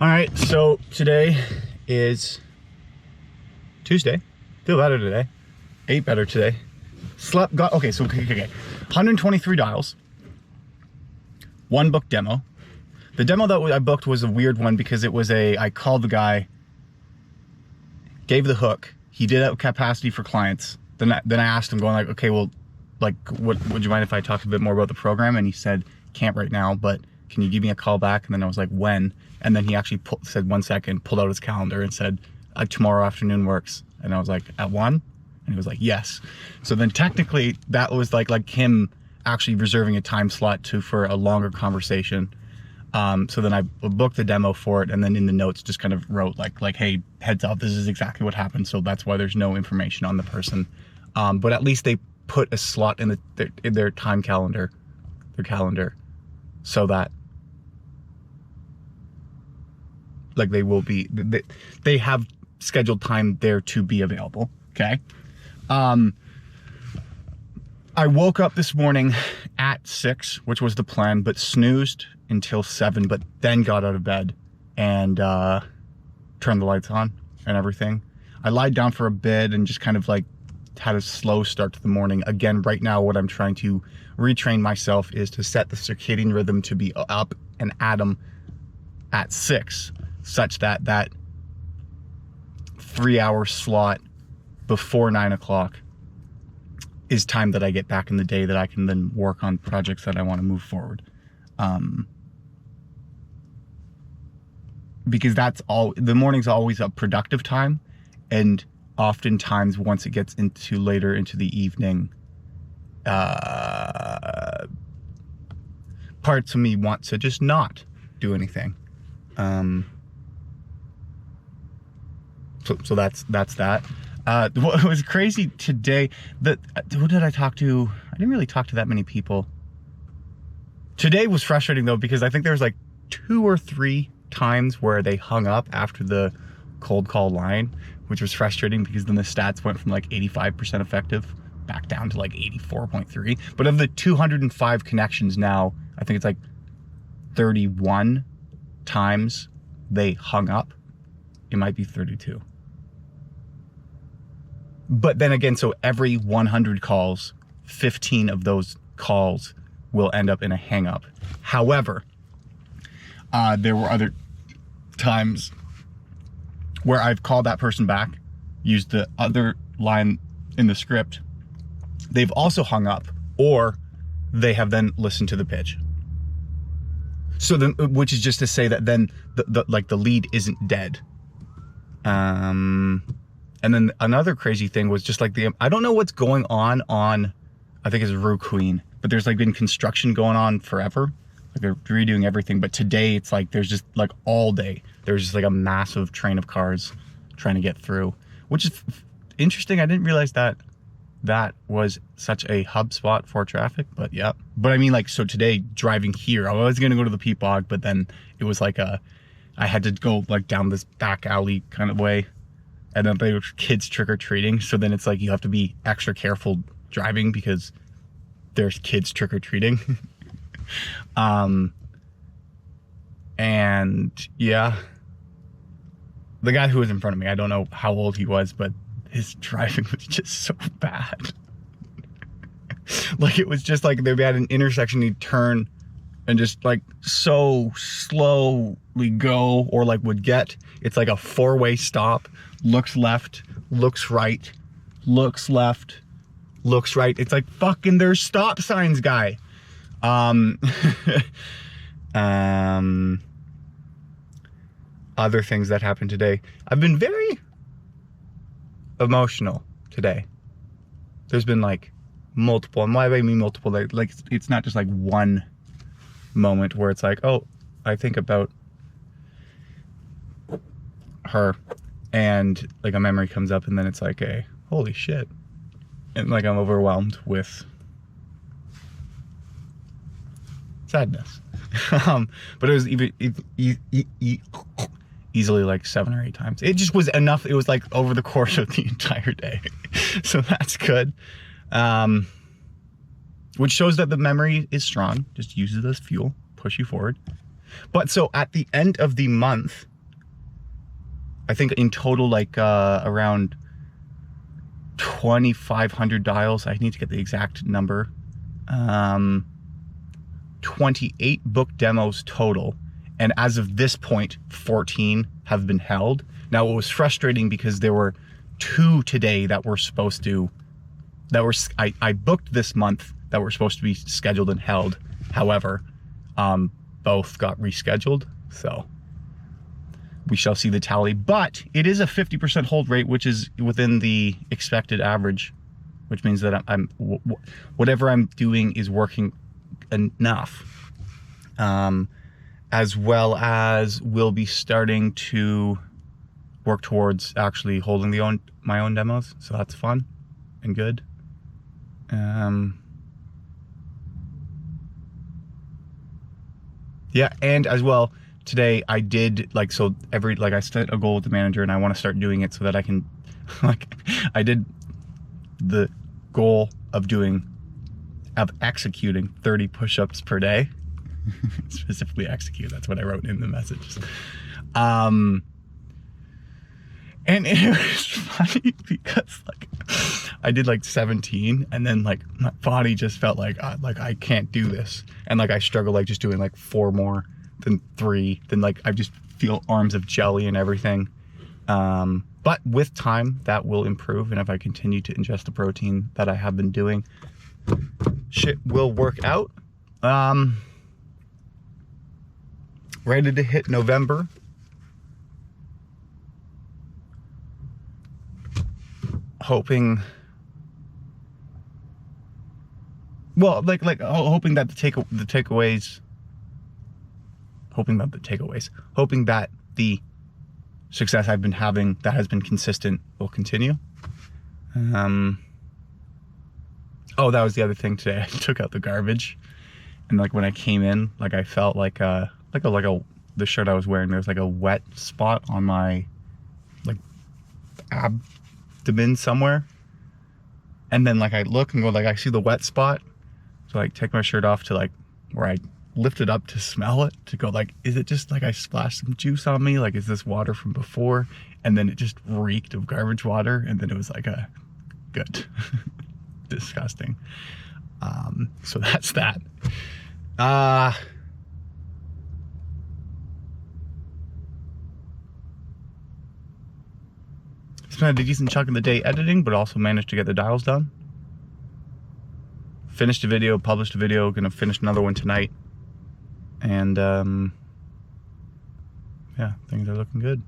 All right, so today is Tuesday. Feel better today. Ate better today. Slept, got, okay, so, okay. 123 dials. One book demo. The demo that I booked was a weird one because it was I called the guy, gave the hook. He did have capacity for clients. Then I asked him, going like, okay, well, like, would you mind if I talked a bit more about the program? And he said, can't right now, but can you give me a call back? And then I was like, when? And then he actually said 1 second, pulled out his calendar and said, tomorrow afternoon works. And I was like, at 1? And he was like, yes. So then technically that was like him actually reserving a time slot for a longer conversation. So then I booked the demo for it, and then in the notes just kind of wrote like, hey, heads up, this is exactly what happened. So that's why there's no information on the person. But at least they put a slot in their time calendar, so that like they have scheduled time there to be available. Okay. I woke up this morning at 6, which was the plan, but snoozed until 7, but then got out of bed and turned the lights on and everything. I lied down for a bit and just kind of like had a slow start to the morning. Again, right now, what I'm trying to retrain myself is to set the circadian rhythm to be up and at 'em at 6, such that that 3-hour slot before 9 o'clock is time that I get back in the day that I can then work on projects that I want to move forward. Because that's all, the morning's always a productive time. And oftentimes once it gets into later into the evening, parts of me want to just not do anything. So that's that. What was crazy today, who did I talk to? I didn't really talk to that many people. Today was frustrating though, because I think there was like 2 or 3 times where they hung up after the cold call line, which was frustrating because then the stats went from like 85% effective back down to like 84.3. But of the 205 connections now, I think it's like 31 times they hung up. It might be 32. But then again, so every 100 calls, 15 of those calls will end up in a hang up. However, there were other times where I've called that person back, used the other line in the script. They've also hung up, or they have then listened to the pitch. So then, which is just to say that then the lead isn't dead. And then another crazy thing was just like I don't know what's going on, I think it's Rue Queen, but there's like been construction going on forever. Like they're redoing everything. But today it's like, there's just like all day, there's just like a massive train of cars trying to get through, which is interesting. I didn't realize that was such a hub spot for traffic, but yeah. But I mean, like, so today driving here, I was going to go to the Peat Bog, but then it was like I had to go like down this back alley kind of way. And then they were kids trick-or-treating. So then it's like, you have to be extra careful driving because there's kids trick-or-treating. And yeah, the guy who was in front of me, I don't know how old he was, but his driving was just so bad. Like, it was just like they had an intersection, he'd turn and just like so slowly go, or like would get, it's like a 4-way stop, looks left, looks right, looks left, looks right. It's like, fucking, there's stop signs, guy. Other things that happened today. I've been very emotional today. There's been like multiple, and why I mean multiple, like it's not just like one moment where it's like, oh, I think about her and like a memory comes up, and then it's like, hey, holy shit. And like I'm overwhelmed with sadness. But it was easily like 7 or 8 times. It just was enough. It was like over the course of the entire day. So that's good. Which shows that the memory is strong. Just use it as fuel, push you forward. But so at the end of the month, I think in total, like around 2,500 dials. I need to get the exact number. 28 book demos total. And as of this point, 14 have been held. Now, it was frustrating because there were 2 today that were supposed to, I booked this month that were supposed to be scheduled and held. However, both got rescheduled. So we shall see the tally, but it is a 50% hold rate, which is within the expected average, which means that whatever I'm doing is working enough. As well as we'll be starting to work towards actually holding my own demos. So that's fun and good. Yeah, and as well, today I did I set a goal with the manager, and I want to start doing it so that I can, I did the goal of executing 30 push-ups per day. Specifically execute, that's what I wrote in the messages. And it was funny because I did 17, and then my body just felt like I can't do this, and I struggle just doing 4 more, then 3, then I just feel arms of jelly and everything. But with time that will improve, and if I continue to ingest the protein that I have been doing, shit will work out. Ready to hit November. Hoping, well, hoping that the success I've been having that has been consistent will continue. Oh, that was the other thing today. I took out the garbage, and when I came in, I felt the shirt I was wearing, there was a wet spot on my abdomen somewhere, and then I look and go I see the wet spot, so take my shirt off to where I lift it up to smell it, to go is it just I splashed some juice on me, is this water from before? And then it just reeked of garbage water, and then it was a good disgusting. So that's that. Spent a decent chunk of the day editing, but also managed to get the dials done. Finished a video, published a video, gonna finish another one tonight. And yeah, things are looking good.